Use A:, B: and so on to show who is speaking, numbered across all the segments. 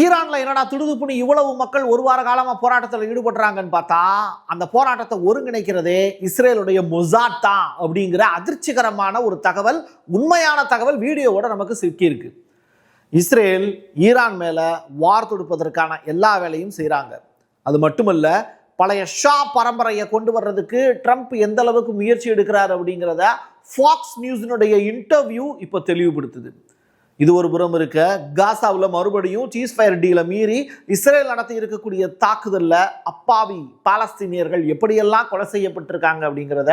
A: ஈரான்ல என்னடா திடுதுப்புன்னு இவ்வளவு மக்கள் ஒரு வார காலமா போராட்டத்தில் ஈடுபடுறாங்கன்னு பார்த்தா அந்த போராட்டத்தை ஒருங்கிணைக்கிறதே இஸ்ரேலுடைய மொசாட் தான் அப்படிங்கிற அதிர்ச்சிகரமான ஒரு தகவல், உண்மையான தகவல் வீடியோவோட நமக்கு சிக்கியிருக்கு. இஸ்ரேல் ஈரான் மேல வார் தொடுப்பதற்கான எல்லா வேலையும் செய்யறாங்க. அது மட்டுமல்ல, பழைய ஷா பரம்பரையை கொண்டு வர்றதுக்கு ட்ரம்ப் எந்த அளவுக்கு முயற்சி எடுக்கிறார் அப்படிங்கிறத ஃபாக்ஸ் நியூஸினுடைய இன்டர்வியூ இப்போ தெளிவுபடுத்துது. இது ஒரு புறம் இருக்க, காசாவில் மறுபடியும் சீஸ்ஃபயர் டீலை மீறி இஸ்ரேல் நடத்தி இருக்கக்கூடிய தாக்குதலில் அப்பாவி பாலஸ்தீனியர்கள் எப்படியெல்லாம் கொலை செய்யப்பட்டிருக்காங்க அப்படிங்கிறத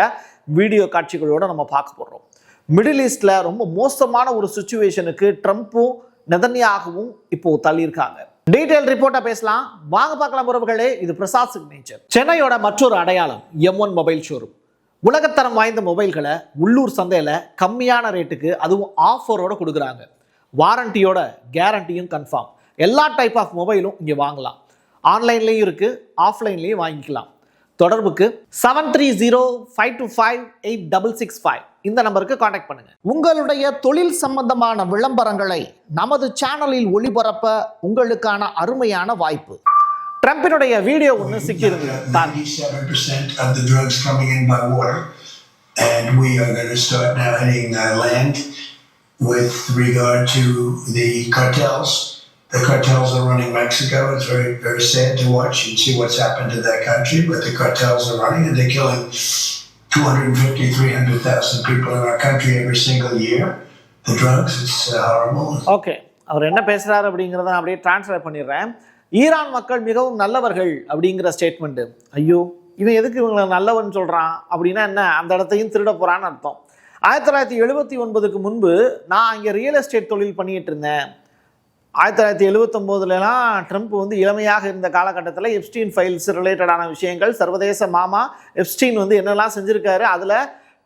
A: வீடியோ காட்சிகளோட நம்ம பார்க்க போகிறோம். மிடில் ஈஸ்டில் ரொம்ப மோசமான ஒரு சுச்சுவேஷனுக்கு ட்ரம்ப்பும் நெதன்யாகவும் இப்போ தள்ளியிருக்காங்க. டீடைல் ரிப்போர்ட்டா பேசலாம், வாங்க பார்க்கலாம் உறவுகளே. இது பிரசாத் சிக்னேச்சர். சென்னையோட மற்றொரு அடையாளம் M1 மொபைல் ஷோரூம். உலகத்தரம் வாய்ந்த மொபைல்களை உள்ளூர் சந்தையில் கம்மியான ரேட்டுக்கு, அதுவும் ஆஃபரோட கொடுக்குறாங்க. வாரண்டியோட கேரண்டியும் கன்ஃபார்ம். எல்லா டைப் ஆஃப் மொபைலும் இங்கே வாங்கலாம். ஆன்லைன்லேயும் இருக்குது, ஆஃப்லைன்லேயும் வாங்கிக்கலாம். தொடர்புக்கு 7305258665 இந்த நம்பருக்கு கான்டாக்ட் பண்ணுங்க. உங்களுடைய தொழில் சம்பந்தமான விளம்பரங்களை நமது சேனலில் ஒளிபரப்ப உங்களுக்கான அருமையான வாய்ப்பு. ட்ரம்பினுடைய வீடியோ ஒன்று சிக்கியிருந்தது.
B: 97% of the drugs coming in by water, and we are going to start now hitting land. With regard to the cartels, the cartels are running Mexico. It's very, very sad to watch and see what's happened to that country, but the cartels are running and they're killing 250, 300,000 people in our country every single year. The drugs, it's horrible.
A: Okay, அவர் என்ன பேசுறாரு அப்படிங்கிறத நான் அப்படியே translate பண்ணிடுறேன். Iran மக்கள் மிகவும் நல்லவர்கள் அப்படிங்கிற ஸ்டேட்மெண்ட். ஐயோ, இவன் எதுக்கு இவங்களை நல்லவன் சொல்றான் அப்படின்னா என்ன, அந்த இடத்தையும் திருட போறான்னு அர்த்தம். 1979க்கு முன்பு நான் அங்கே ரியல் எஸ்டேட் தொழில் பண்ணிட்டு இருந்தேன். 1979லலாம் ட்ரம்ப் வந்து இளமையாக இருந்த காலகட்டத்தில் எப்ஸ்டீன் ஃபைல்ஸ் ரிலேட்டடான விஷயங்கள், சர்வதேச மாமா எப்ஸ்டீன் வந்து என்னெல்லாம் செஞ்சுருக்காரு, அதில்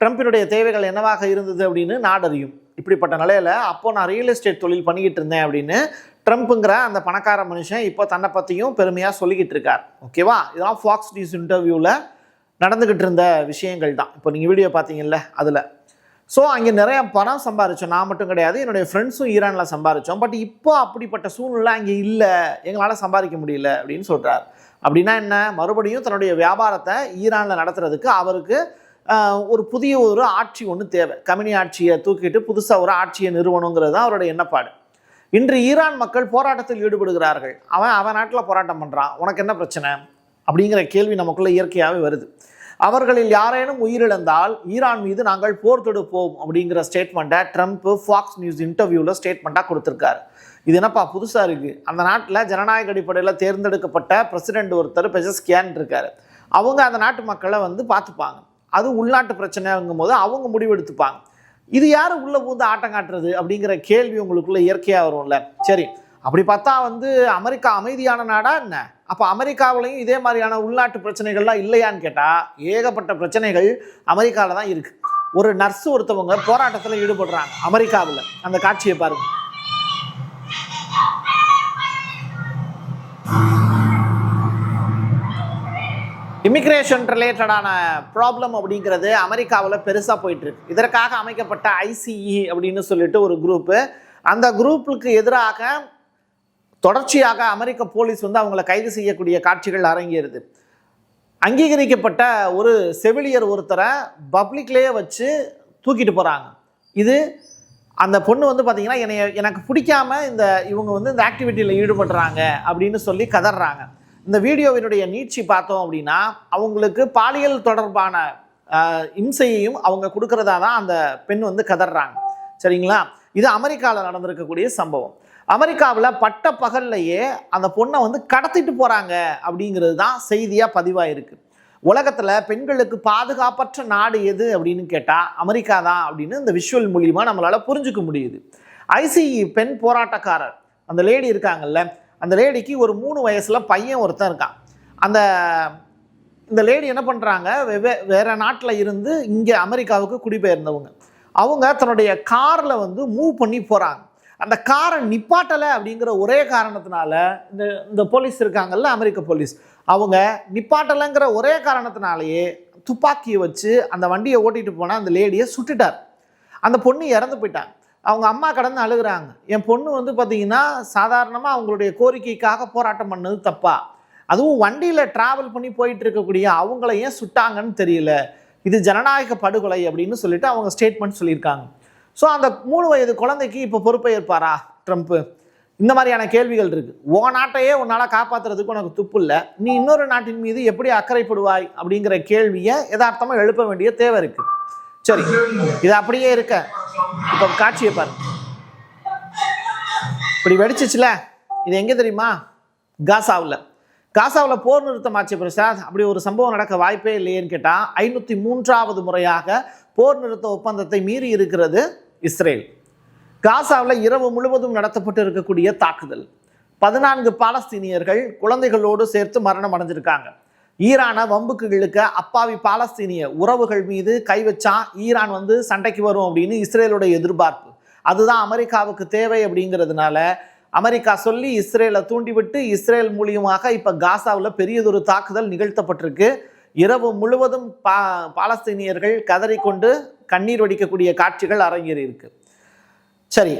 A: ட்ரம்பினுடைய தேவைகள் என்னவாக இருந்தது அப்படின்னு நாடறியும். இப்படிப்பட்ட நிலையில் அப்போது நான் ரியல் எஸ்டேட் தொழில் பண்ணிக்கிட்டு இருந்தேன் அப்படின்னு ட்ரம்ப்புங்கிற அந்த பணக்கார மனுஷன் இப்போ தன்னை பற்றியும் பெருமையாக சொல்லிக்கிட்டு இருக்கார். ஓகேவா, இதெல்லாம் ஃபாக்ஸ் நியூஸ் இன்டர்வியூவில் நடந்துக்கிட்டு இருந்த விஷயங்கள் தான். இப்போ நீங்கள் வீடியோ பார்த்தீங்கல்ல அதில். ஸோ அங்கே நிறைய பணம் சம்பாரித்தோம். நான் மட்டும் கிடையாது, என்னுடைய ஃப்ரெண்ட்ஸும் ஈரானில் சம்பாரித்தோம். பட் இப்போ அப்படிப்பட்ட சூழ்நிலை அங்கே இல்லை, எங்களால் சம்பாதிக்க முடியல அப்படின்னு சொல்கிறார். அப்படின்னா என்ன, மறுபடியும் தன்னுடைய வியாபாரத்தை ஈரானில் நடத்துறதுக்கு அவருக்கு ஒரு புதிய ஒரு ஆட்சி ஒன்று தேவை. கம்யூனி ஆட்சியை தூக்கிட்டு புதுசாக ஒரு ஆட்சியை நிறுவனங்கிறது தான் அவருடைய எண்ணப்பாடு. இன்று ஈரான் மக்கள் போராட்டத்தில் ஈடுபடுகிறார்கள். அவன் நாட்டில் போராட்டம் பண்ணுறான், உனக்கு என்ன பிரச்சனை அப்படிங்கிற கேள்வி நமக்குள்ளே இயற்கையாகவே வருது. அவர்களில் யாரேனும் உயிரிழந்தால் ஈரான் மீது நாங்கள் போர் தொடுப்போம் அப்படிங்கிற ஸ்டேட்மெண்ட்டை ட்ரம்ப் ஃபாக்ஸ் நியூஸ் இன்டர்வியூவில் ஸ்டேட்மெண்ட்டாக கொடுத்துருக்காரு. இது என்னப்பா புதுசாக இருக்குது. அந்த நாட்டில் ஜனநாயக அடிப்படையில் தேர்ந்தெடுக்கப்பட்ட பிரசிடென்ட் ஒருத்தர் பெஜஸ்கியான் இருக்கார். அவங்க அந்த நாட்டு மக்களை வந்து பார்த்துப்பாங்க. அது உள்நாட்டு பிரச்சனைங்கும் போது அவங்க முடிவெடுத்துப்பாங்க. இது யார் உள்ளே பூந்து ஆட்டம் காட்டுறது அப்படிங்கிற கேள்வி உங்களுக்குள்ளே இயற்கையாக வரும்ல. சரி, அப்படி பார்த்தா வந்து அமெரிக்கா அமைதியான நாடா என்ன? அப்போ அமெரிக்காவிலையும் இதே மாதிரியான உள்நாட்டு பிரச்சனைகள்லாம் இல்லையான்னு கேட்டால் ஏகப்பட்ட பிரச்சனைகள் அமெரிக்காவில் தான் இருக்குது. ஒரு நர்ஸ் ஒருத்தவங்க போராட்டத்தில் ஈடுபடுறாங்க அமெரிக்காவில். அந்த காட்சியை பாருங்க. இமிக்ரேஷன் ரிலேட்டடான ப்ராப்ளம் அப்படிங்கிறது அமெரிக்காவில் பெருசாக போயிட்டுருக்கு. இதற்காக அமைக்கப்பட்ட ICE அப்படின்னு சொல்லிட்டு ஒரு குரூப்பு, அந்த குரூப்புக்கு எதிராக தொடர்ச்சியாக அமெரிக்க போலீஸ் வந்து அவங்கள கைது செய்யக்கூடிய காட்சிகள் அரங்கேறுது. அங்கீகரிக்கப்பட்ட ஒரு செவிலியர் ஒருத்தரை பப்ளிக்லேயே வச்சு தூக்கிட்டு போகிறாங்க. இது அந்த பொண்ணு வந்து பார்த்திங்கன்னா எனக்கு பிடிக்காம இவங்க வந்து இந்த ஆக்டிவிட்டியில் ஈடுபடுறாங்க அப்படின்னு சொல்லி கதறாங்க. இந்த வீடியோவினுடைய நீட்சி பார்த்தோம் அப்படின்னா அவங்களுக்கு பாலியல் தொடர்பான இம்சையையும் அவங்க கொடுக்கறதா தான் அந்த பெண் வந்து கதறாங்க. சரிங்களா, இது அமெரிக்காவில் நடந்திருக்கக்கூடிய சம்பவம். அமெரிக்காவில் பட்ட பகல்லையே அந்த பொண்ணை வந்து கடத்திட்டு போகிறாங்க அப்படிங்கிறது தான் செய்தியாக பதிவாயிருக்கு. உலகத்தில் பெண்களுக்கு பாதுகாப்பற்ற நாடு எது அப்படின்னு கேட்டால் அமெரிக்கா தான் அப்படின்னு இந்த விஷுவல் மூலியமாக நம்மளால் புரிஞ்சுக்க முடியுது. ICE பெண் போராட்டக்காரர் அந்த லேடி இருக்காங்கல்ல, அந்த லேடிக்கு ஒரு 3 வயசில் பையன் ஒருத்தன் இருக்கான். இந்த லேடி என்ன பண்ணுறாங்க, வேறு நாட்டில் இருந்து இங்கே அமெரிக்காவுக்கு குடிபெயர்ந்தவங்க. அவங்க தன்னுடைய காரில் வந்து மூவ் பண்ணி போகிறாங்க. அந்த காரை நிப்பாட்டலை அப்படிங்கிற ஒரே காரணத்தினால இந்த போலீஸ் இருக்காங்கல்ல, அமெரிக்க போலீஸ், அவங்க நிப்பாட்டலைங்கிற ஒரே காரணத்தினாலேயே துப்பாக்கியை வச்சு அந்த வண்டியை ஓட்டிகிட்டு போனால் அந்த லேடியை சுட்டுட்டார். அந்த பொண்ணு இறந்து போயிட்டாங்க. அவங்க அம்மா கடந்து அழுகுறாங்க. என் பொண்ணு வந்து பார்த்தீங்கன்னா சாதாரணமாக அவங்களுடைய கோரிக்கைக்காக போராட்டம் பண்ணது தப்பா, அதுவும் வண்டியில் ட்ராவல் பண்ணி போயிட்டு இருக்கக்கூடிய அவங்கள ஏன் சுட்டாங்கன்னு தெரியல, இது ஜனநாயக படுகொலை அப்படின்னு சொல்லிட்டு அவங்க ஸ்டேட்மெண்ட் சொல்லியிருக்காங்க. ஸோ அந்த 3 வயது குழந்தைக்கு இப்போ பொறுப்பை ஏற்பாரா ட்ரம்ப்பு? இந்த மாதிரியான கேள்விகள் இருக்குது. நாட்டையே உன்னால் காப்பாற்றுறதுக்கு உனக்கு துப்பு இல்லை, நீ இன்னொரு நாட்டின் மீது எப்படி அக்கறைப்படுவாய் அப்படிங்கிற கேள்வியை யதார்த்தமாக எழுப்ப வேண்டிய தேவை இருக்குது. சரி, இது அப்படியே இருக்க இப்போ காட்சியை பாரு. இப்படி வெடிச்சிச்சுல, இது எங்கே தெரியுமா? காசாவில் போர் நிறுத்தமாச்சு பிரசாத். அப்படி ஒரு சம்பவம் நடக்க வாய்ப்பே இல்லையேன்னு கேட்டால் 503வது முறையாக போர் நிறுத்த ஒப்பந்தத்தை மீறி இருக்கிறது இஸ்ரேல். காசாவில் இரவு முழுவதும் நடத்தப்பட்டு இருக்கக்கூடிய தாக்குதல், 14 பாலஸ்தீனியர்கள் குழந்தைகளோடு சேர்த்து மரணம் அடைஞ்சிருக்காங்க. ஈரானை வம்புக்கு இழுக்க அப்பாவி பாலஸ்தீனிய உறவுகள் மீது கை வச்சா ஈரான் வந்து சண்டைக்கு வரும் அப்படின்னு இஸ்ரேலுடைய எதிர்பார்ப்பு. அதுதான் அமெரிக்காவுக்கு தேவை. அப்படிங்கிறதுனால அமெரிக்கா சொல்லி இஸ்ரேலை தூண்டிவிட்டு இஸ்ரேல் மூலியமாக இப்போ காசாவில் பெரியதொரு தாக்குதல் நிகழ்த்தப்பட்டிருக்கு. இரவு முழுவதும் பாலஸ்தீனியர்கள் கதறிக்கொண்டு கண்ணீர் வடிக்கக்கூடிய காட்சிகள் அரங்கேறி இருக்கு. சரி,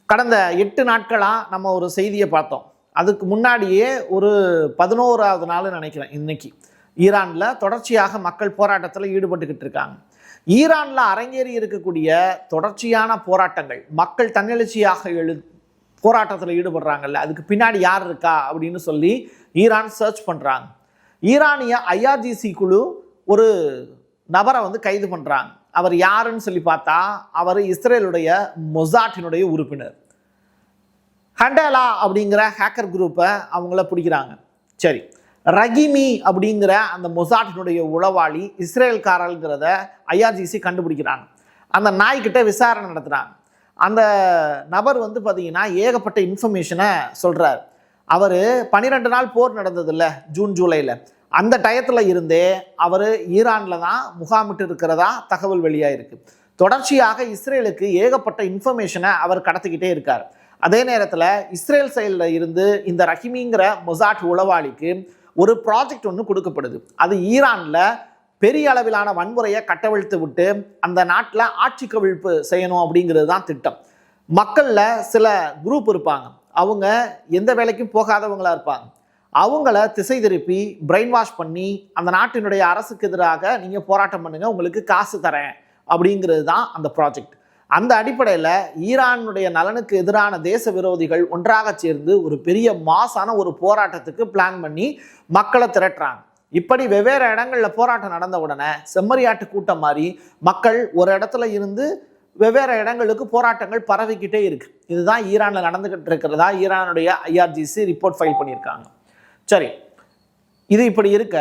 A: கடந்த 8 நாட்களாக நம்ம ஒரு செய்தியை பார்த்தோம். அதுக்கு முன்னாடியே ஒரு 11வது நாள் நினைக்கிறேன், இன்னைக்கு ஈரானில் தொடர்ச்சியாக மக்கள் போராட்டத்தில் ஈடுபட்டுக்கிட்டு இருக்காங்க. ஈரானில் அரங்கேறி இருக்கக்கூடிய தொடர்ச்சியான போராட்டங்கள், மக்கள் தன்னெழுச்சியாக போராட்டத்தில் ஈடுபடுறாங்கல்ல, அதுக்கு பின்னாடி யார் இருக்கா அப்படின்னு சொல்லி ஈரான் சர்ச் பண்ணுறாங்க. ஈரானிய IRGC குழு ஒரு நபரை வந்து கைது பண்ணுறாங்க. அவர் யாருன்னு சொல்லி பார்த்தா அவர் இஸ்ரேலுடைய மொசாட்டினுடைய உறுப்பினர். ஹண்டேலா அப்படிங்கிற ஹேக்கர் குரூப்பை அவங்கள பிடிக்கிறாங்க. சரி, ரகிமி அப்படிங்கிற அந்த மொசாட்டினுடைய உளவாளி இஸ்ரேல்காரங்கிறத IRGC கண்டுபிடிக்கிறாங்க. அந்த நாய்கிட்ட விசாரணை நடத்துகிறாங்க. அந்த நபர் வந்து பார்த்தீங்கன்னா ஏகப்பட்ட இன்ஃபர்மேஷனை சொல்கிறார். அவர் 12 நாள் போர் நடந்ததில்ல, ஜூன் ஜூலையில், அந்த டயத்தில் இருந்தே அவர் ஈரானில் தான் முகாமிட்டு இருக்கிறதா தகவல் வெளியாக இருக்குது. தொடர்ச்சியாக இஸ்ரேலுக்கு ஏகப்பட்ட இன்ஃபர்மேஷனை அவர் கடத்திக்கிட்டே இருக்கார். அதே நேரத்தில் இஸ்ரேல் சைடில் இருந்து இந்த ரஹிமிங்கிற மொசாட் உளவாளிக்கு ஒரு ப்ராஜெக்ட் ஒன்று கொடுக்கப்படுது. அது ஈரானில் பெரிய அளவிலான வன்முறையை கட்டவிழ்த்து விட்டு அந்த நாட்டில் ஆட்சி கவிழ்ப்பு செய்யணும் அப்படிங்கிறது தான் திட்டம். மக்களில் சில குரூப் இருப்பாங்க, அவங்க எந்த வேலைக்கும் போகாதவங்களா இருப்பாங்க. அவங்கள திசை திருப்பி பிரெயின் வாஷ் பண்ணி அந்த நாட்டினுடைய அரசுக்கு எதிராக நீங்கள் போராட்டம் பண்ணுங்கள், உங்களுக்கு காசு தரேன் அப்படிங்கிறது தான் அந்த ப்ராஜெக்ட். அந்த அடிப்படையில் ஈரானுடைய நலனுக்கு எதிரான தேச விரோதிகள் ஒன்றாக சேர்ந்து ஒரு பெரிய மாசான ஒரு போராட்டத்துக்கு பிளான் பண்ணி மக்களை திரட்டுறாங்க. இப்படி வெவ்வேறு இடங்களில் போராட்டம் நடந்த உடனே செம்மறியாட்டு கூட்டம் மாதிரி மக்கள் ஒரு இடத்துல இருந்து வெவ்வேறு இடங்களுக்கு போராட்டங்கள் பரவிக்கிட்டே இருக்கு. இதுதான் ஈரானில் நடந்துகிட்டு இருக்கிறதா ஈரானுடைய IRGC ரிப்போர்ட் ஃபைல் பண்ணியிருக்காங்க. சரி, இது இப்படி இருக்க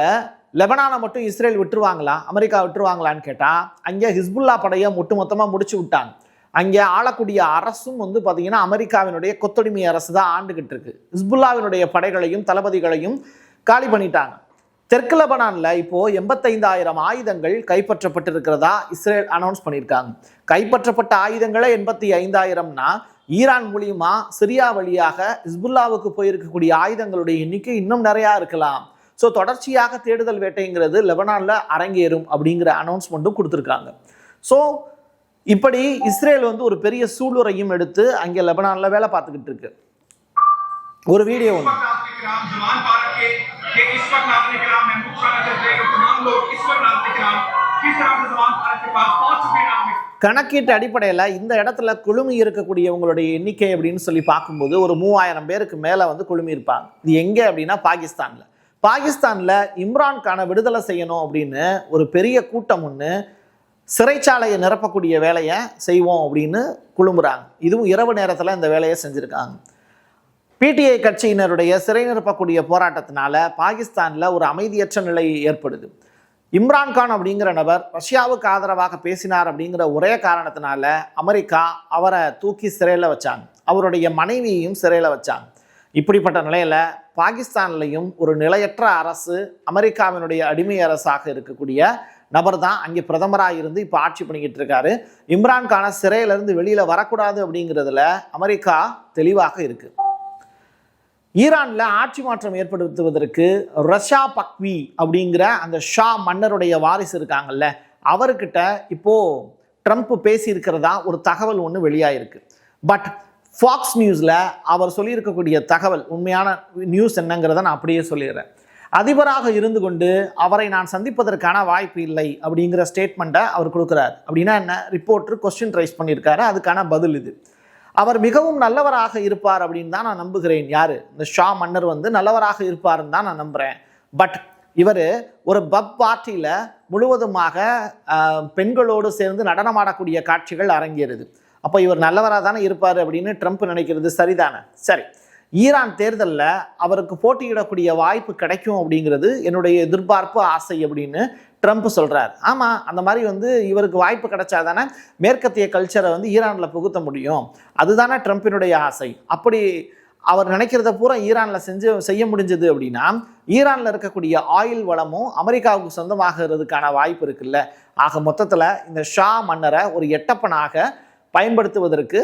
A: லெபனானை மட்டும் இஸ்ரேல் விட்டுருவாங்களா, அமெரிக்கா விட்டுருவாங்களான்னு கேட்டால் அங்கே ஹிஸ்புல்லா படையை ஒட்டுமொத்தமாக முடிச்சு விட்டாங்க. அங்கே ஆளக்கூடிய அரசும் வந்து பார்த்தீங்கன்னா அமெரிக்காவினுடைய கொத்தடிமை அரசு தான் ஆண்டுகிட்டு இருக்கு. ஹிஸ்புல்லாவினுடைய படைகளையும் தளபதிகளையும் காலி பண்ணிட்டாங்க. தெற்கு லெபனானில் இப்போது 85,000 ஆயுதங்கள் கைப்பற்றப்பட்டிருக்கிறதா இஸ்ரேல் அனௌன்ஸ் பண்ணியிருக்காங்க. கைப்பற்றப்பட்ட ஆயுதங்களே 85,000னா ஈரான் மூலியமா சிரியா வழியாக ஹிஸ்புல்லாவுக்கு போயிருக்கக்கூடிய ஆயுதங்களுடைய எண்ணிக்கை இன்னும் நிறையா இருக்கலாம். ஸோ தொடர்ச்சியாக தேடுதல் வேட்டைங்கிறது லெபனானில் அரங்கேறும் அப்படிங்கிற அனௌன்ஸ்மெண்ட்டும் கொடுத்துருக்காங்க. ஸோ இப்படி இஸ்ரேல் வந்து ஒரு பெரிய சூளுரையும் எடுத்து அங்கே லெபனானில் வேலை பார்த்துக்கிட்டு இருக்கு. ஒரு வீடியோ ஒன்று கணக்கீட்டு அடிப்படையில் இந்த இடத்துல குழுமி இருக்கக்கூடியவங்களுடைய எண்ணிக்கை அப்படின்னு சொல்லி பார்க்கும்போது ஒரு 3000 பேருக்கு மேலே வந்து குழுமி இருப்பாங்க. இது எங்கே அப்படின்னா பாகிஸ்தானில் இம்ரான்கானை விடுதலை செய்யணும் அப்படின்னு ஒரு பெரிய கூட்டம் ஒன்று சிறைச்சாலையை நிரப்பக்கூடிய வேலையை செய்வோம் அப்படின்னு குழும்புறாங்க. இதுவும் இரவு நேரத்தில் இந்த வேலையை செஞ்சுருக்காங்க. PTI கட்சியினருடைய சிறை நிரப்பக்கூடிய போராட்டத்தினால பாகிஸ்தானில் ஒரு அமைதியற்ற நிலை ஏற்படுது. இம்ரான்கான் அப்படிங்கிற நபர் ரஷ்யாவுக்கு ஆதரவாக பேசினார் அப்படிங்கிற ஒரே காரணத்தினால அமெரிக்கா அவரை தூக்கி சிறையில் வச்சாங்க, அவருடைய மனைவியையும் சிறையில் வச்சாங்க. இப்படிப்பட்ட நிலையில் பாகிஸ்தான்லையும் ஒரு நிலையற்ற அரசு, அமெரிக்காவினுடைய அடிமை அரசாக இருக்கக்கூடிய நபர் தான் அங்கே பிரதமராக இருந்து இப்போ ஆட்சி பண்ணிக்கிட்டு இருக்காரு. இம்ரான்கானை சிறையிலிருந்து வெளியில் வரக்கூடாது அப்படிங்கிறதுல அமெரிக்கா தெளிவாக இருக்கு. ஈரானில் ஆட்சி மாற்றம் ஏற்படுத்துவதற்கு ரஷா பக்வி அப்படிங்கிற அந்த ஷா மன்னருடைய வாரிசு இருக்காங்கல்ல, அவர்கிட்ட இப்போ ட்ரம்ப் பேசியிருக்கிறதா ஒரு தகவல் ஒன்று வெளியாயிருக்கு. பட் ஃபாக்ஸ் நியூஸில் அவர் சொல்லியிருக்கக்கூடிய தகவல் உண்மையான நியூஸ் என்னங்கிறத நான் அப்படியே சொல்லிடுறேன். அதிபராக இருந்து கொண்டு அவரை நான் சந்திப்பதற்கான வாய்ப்பு இல்லை அப்படிங்கிற ஸ்டேட்மெண்ட்டை அவர் கொடுக்குறாரு. அப்படின்னா என்ன? ரிப்போர்ட்டர் கொஸ்டின் ரைஸ் பண்ணியிருக்காரு, அதுக்கான பதில் இது. அவர் மிகவும் நல்லவராக இருப்பார் அப்படின்னு தான் நான் நம்புகிறேன். யார்? இந்த ஷா மன்னர் வந்து நல்லவராக இருப்பாருன்னு தான் நான் நம்புகிறேன். பட் இவர் ஒரு பப் பார்ட்டியில் முழுவதுமாக பெண்களோடு சேர்ந்து நடனமாடக்கூடிய காட்சிகள் அரங்கேறுது. அப்போ இவர் நல்லவராக தானே இருப்பார் அப்படின்னு ட்ரம்ப் நினைக்கிறது சரிதானே? சரி, ஈரான் தேர்தலில் அவருக்கு போட்டியிடக்கூடிய வாய்ப்பு கிடைக்கும் அப்படிங்கிறது என்னுடைய எதிர்பார்ப்பு, ஆசை அப்படின்னு ட்ரம்ப் சொல்கிறார். ஆமாம், அந்த மாதிரி வந்து இவருக்கு வாய்ப்பு கிடைச்சாதானே மேற்கத்திய கல்ச்சரை வந்து ஈரானில் புகுத்த முடியும். அதுதானே ட்ரம்ப்பினுடைய ஆசை. அப்படி அவர் நினைக்கிறத பூரா ஈரானில் செய்ய முடிஞ்சது அப்படின்னா ஈரானில் இருக்கக்கூடிய ஆயில் வளமும் அமெரிக்காவுக்கு சொந்தமாகிறதுக்கான வாய்ப்பு இருக்குல்ல. ஆக மொத்தத்தில் இந்த ஷா மன்னரை ஒரு எட்டப்பனாக பயன்படுத்துவதற்கு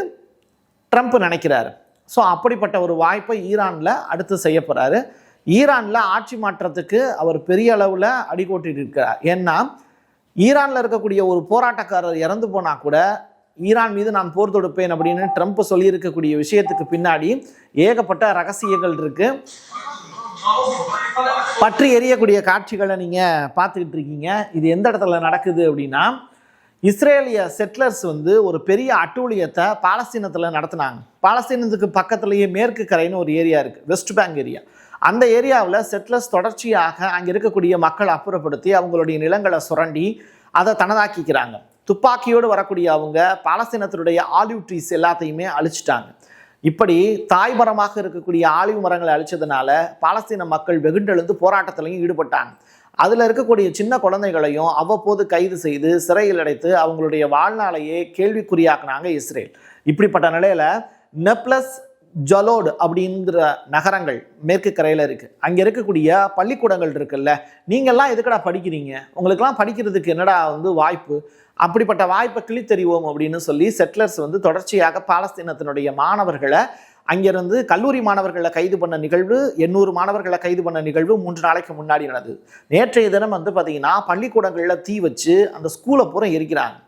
A: ட்ரம்ப் நினைக்கிறாரு. ஸோ அப்படிப்பட்ட ஒரு வாய்ப்பை ஈரானில் அடுத்து செய்ய போகிறாரு. ஈரானில் ஆட்சி மாற்றத்துக்கு அவர் பெரிய அளவில் அடிக்கோட்டிட்டு இருக்கிறார். ஏன்னா ஈரானில் இருக்கக்கூடிய ஒரு போராட்டக்காரர் இறந்து போனால் கூட ஈரான் மீது நான் போர் தொடுப்பேன் அப்படின்னு ட்ரம்ப் சொல்லியிருக்கக்கூடிய விஷயத்துக்கு பின்னாடி ஏகப்பட்ட ரகசியங்கள் இருக்கு. பற்றி எரியக்கூடிய காட்சிகளை நீங்கள் பார்த்துக்கிட்டு இருக்கீங்க. இது எந்த இடத்துல நடக்குது அப்படின்னா, இஸ்ரேலிய செட்லர்ஸ் வந்து ஒரு பெரிய அட்டூழியத்தை பாலஸ்தீனத்தில் நடத்தினாங்க. பாலஸ்தீனத்துக்கு பக்கத்துலேயே மேற்கு கரைன்னு ஒரு ஏரியா இருக்குது, வெஸ்ட் பேங்க் ஏரியா. அந்த ஏரியாவில் செட்லர்ஸ் தொடர்ச்சியாக அங்கே இருக்கக்கூடிய மக்களை அப்புறப்படுத்தி அவங்களுடைய நிலங்களை சுரண்டி அதை தனதாக்கிக்கிறாங்க. துப்பாக்கியோடு வரக்கூடிய அவங்க பாலஸ்தீனத்தினுடைய ஆலிவ் ட்ரீஸ் எல்லாத்தையுமே அழிச்சிட்டாங்க. இப்படி தாய்மரமாக இருக்கக்கூடிய ஆலிவ் மரங்களை அழிச்சதுனால பாலஸ்தீன மக்கள் வெகுண்டெழுந்து போராட்டத்திலையும் ஈடுபட்டாங்க. அதில் இருக்கக்கூடிய சின்ன குழந்தைகளையும் அவ்வப்போது கைது செய்து சிறையில் அடைத்து அவங்களுடைய வாழ்நாளையே கேள்விக்குறியாக்குனாங்க இஸ்ரேல். இப்படிப்பட்ட நிலையில் நெப்லஸ், ஜலோடு அப்படிங்கிற நகரங்கள் மேற்கு கரையில் இருக்குது. அங்கே இருக்கக்கூடிய பள்ளிக்கூடங்கள் இருக்குல்ல, நீங்கள்லாம் எதுக்கடா படிக்கிறீங்க? உங்களுக்கெல்லாம் படிக்கிறதுக்கு என்னடா வந்து வாய்ப்பு? அப்படிப்பட்ட வாய்ப்பை கிழித்தெறிவோம் அப்படின்னு சொல்லி செட்லர்ஸ் வந்து தொடர்ச்சியாக பாலஸ்தீனத்தினுடைய மாணவர்களை அங்கிருந்து கல்லூரி மாணவர்களை கைது பண்ண நிகழ்வு, 800 மாணவர்களை கைது பண்ண நிகழ்வு 3 நாளைக்கு முன்னாடி நடந்தது. நேற்றைய தினம் வந்து பார்த்தீங்கன்னா பள்ளிக்கூடங்களில் தீ வச்சு அந்த ஸ்கூலை பூரா எரிக்கிறாங்க.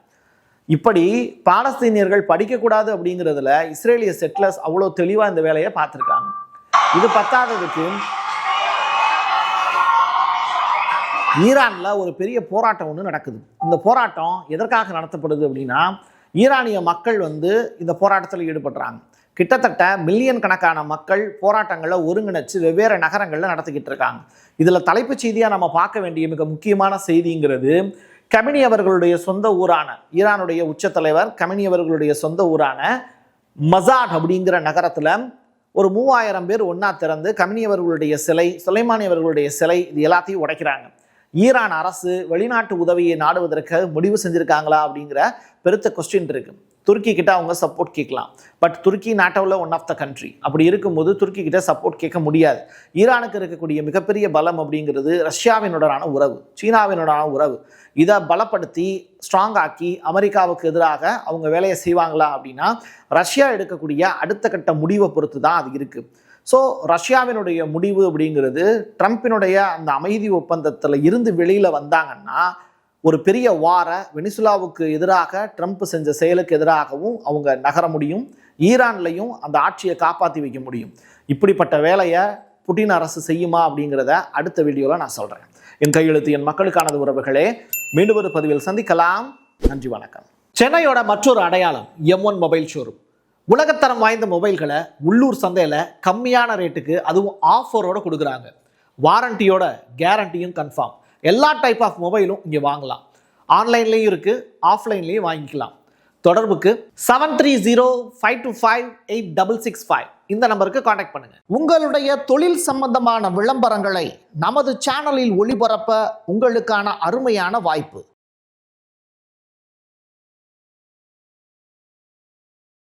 A: இப்படி பாலஸ்தீனியர்கள் படிக்கக்கூடாது அப்படிங்கிறதுல இஸ்ரேலிய செட்லர்ஸ் அவ்வளோ தெளிவாக இந்த வேலையை பார்த்துருக்காங்க. இது பத்தாததுக்கு ஈரானில் ஒரு பெரிய போராட்டம் ஒன்று நடக்குது. இந்த போராட்டம் எதற்காக நடத்தப்படுது அப்படின்னா, ஈரானிய மக்கள் வந்து இந்த போராட்டத்தில் ஈடுபடுறாங்க. கிட்டத்தட்ட மில்லியன் கணக்கான மக்கள் போராட்டங்களை ஒருங்கிணைச்சு வெவ்வேறு நகரங்களில் நடத்திக்கிட்டு இருக்காங்க. இதில் தலைப்புச் செய்தியாக நம்ம பார்க்க வேண்டிய மிக முக்கியமான செய்திங்கிறது, கமினி அவர்களுடைய சொந்த ஊரான, ஈரானுடைய உச்ச தலைவர் கமினி அவர்களுடைய சொந்த ஊரான மசாட் அப்படிங்கிற நகரத்தில் ஒரு 3000 பேர் ஒன்றா திறந்து கமினி அவர்களுடைய சிலை, சுலைமானி அவர்களுடைய சிலை, இது எல்லாத்தையும் உடைக்கிறாங்க. ஈரான் அரசு வெளிநாட்டு உதவியை நாடுவதற்கு முடிவு செஞ்சுருக்காங்களா அப்படிங்கிற பெருத்த கொஸ்டின் இருக்குது. துருக்கி கிட்ட அவங்க சப்போர்ட் கேட்கலாம். பட் துருக்கி நாட்டோவில் ஒன் ஆஃப் த கண்ட்ரி. அப்படி இருக்கும்போது துருக்கி கிட்ட சப்போர்ட் கேட்க முடியாது. ஈரானுக்கு இருக்கக்கூடிய மிகப்பெரிய பலம் அப்படிங்கிறது ரஷ்யாவினுடனான உறவு, சீனாவினுடனான உறவு. இதை பலப்படுத்தி ஸ்ட்ராங் ஆக்கி அமெரிக்காவுக்கு எதிராக அவங்க வேலையை செய்வாங்களா அப்படின்னா ரஷ்யா எடுக்கக்கூடிய அடுத்த கட்ட முடிவை பொறுத்து தான் அது இருக்குது. ஸோ ரஷ்யாவினுடைய முடிவு அப்படிங்கிறது ட்ரம்ப்பினுடைய அந்த அமைதி ஒப்பந்தத்தில் இருந்து வெளியில் வந்தாங்கன்னா ஒரு பெரிய வாரை வெனிசுலாவுக்கு எதிராக ட்ரம்ப் செஞ்ச செயலுக்கு எதிராகவும் அவங்க நகர முடியும். ஈரான்லையும் அந்த ஆட்சியை காப்பாற்றி வைக்க முடியும். இப்படிப்பட்ட வேலையை புட்டின் அரசு செய்யுமா அப்படிங்கிறத அடுத்த வீடியோவில் நான் சொல்கிறேன். என் கையெழுத்து என் மக்களுக்கானது உறவுகளே. மீண்டும் ஒரு பதிவில் சந்திக்கலாம். நன்றி, வணக்கம். சென்னையோட மற்றொரு அடையாளம் M1 மொபைல் ஷோரூம். உலகத்தரம் வாய்ந்த மொபைல்களை உள்ளூர் சந்தையில் கம்மியான ரேட்டுக்கு, அதுவும் ஆஃபரோடு கொடுக்குறாங்க. வாரண்டியோட கேரண்டியும் கன்ஃபார்ம். எல்லா டைப் ஆஃப் மொபைலும் இங்கே வாங்கலாம். ஆன்லைன்லேயும் இருக்குது, ஆஃப்லைன்லேயும் வாங்கிக்கலாம். தொடர்புக்கு 7305258665 இந்த நம்பருக்கு காண்டாக்ட் பண்ணுங்க. உங்களுடைய தொழில் சம்பந்தமான விளம்பரங்களை நமது சேனலில் ஒளிபரப்ப உங்களுக்கான அருமையான வாய்ப்பு.